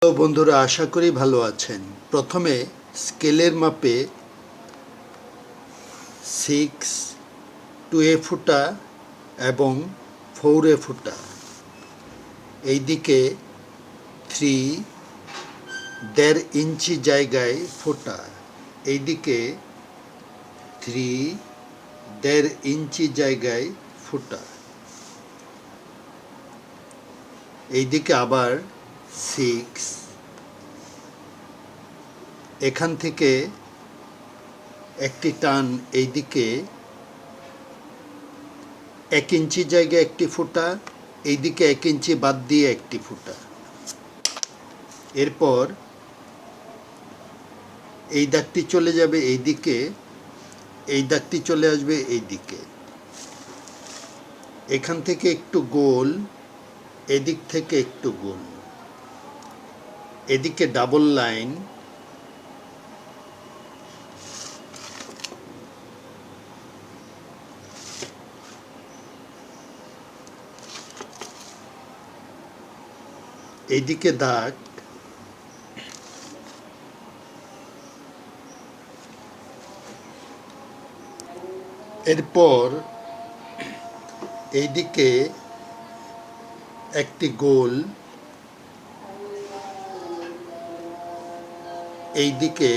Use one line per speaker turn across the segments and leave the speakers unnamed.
তো বন্ধুরা, আশা করি ভালো আছেন। প্রথমে স্কেলের মাপে 6 2 ফুটা এবং 4 ফুটা, এইদিকে 3 1.5 ইঞ্চি জায়গায় ফুটা, এইদিকে 3 1.5 ইঞ্চি জায়গায় ফুটা, এইদিকে আবার 6, এখান থেকে একটি টান, এইদিকে 1 ইঞ্চি জায়গায় একটি ফুটা, এইদিকে 1 ইঞ্চি বাদ দিয়ে একটি ফুটা। এরপর এই দাগটি চলে যাবে এইদিকে, এই দাগটি চলে আসবে এইদিকে, এখান থেকে একটু গোল, এদিক থেকে একটু গোল, এদিকে ডাবল লাইন, এইদিকে দাগ, এরপর এইদিকে একটি গোল, এইদিকে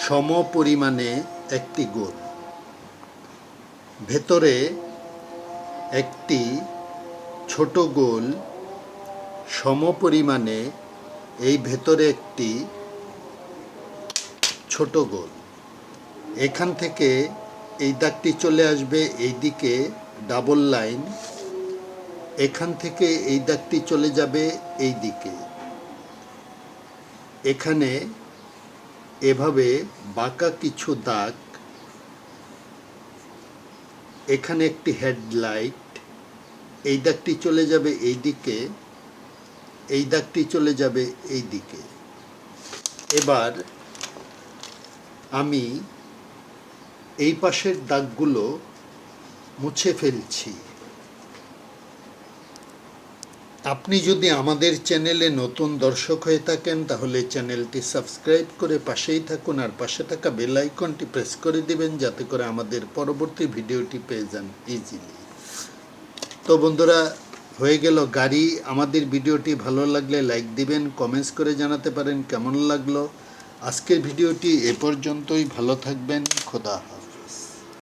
সম পরিমাণে একটি গোল, ভেতরে একটি ছোট গোল সম পরিমাণে, এই ভেতরে একটি ছোট গোল, এখান থেকে এই দাগটি চলে আসবে এইদিকে ডাবল লাইন, এখান থেকে এই দাগটি চলে যাবে এইদিকে, এখানে এভাবে বাঁকা কিছু দাগ, এখানে একটি হেডলাইট, এই দাগটি চলে যাবে এইদিকে, এই দাগটি চলে যাবে এইদিকে। এবার আমি এই পাশের দাগগুলো মুছে ফেলছি। আপনি যদি আমাদের চ্যানেলে নতুন দর্শক হয়ে থাকেন তাহলে চ্যানেলটি সাবস্ক্রাইব করে পাশেই থাকুন, আর পাশে থাকা বেল আইকনটি প্রেস করে দিবেন যাতে করে আমাদের পরবর্তী ভিডিওটি পেয়ে যান ইজিলি। তো বন্ধুরা, হয়ে গেল গাড়ি। আমাদের ভিডিওটি ভালো লাগলে লাইক দিবেন, কমেন্টস করে জানাতে পারেন কেমন লাগলো। আজকের ভিডিওটি এ পর্যন্তই। ভালো থাকবেন। খোদা হাফেজ।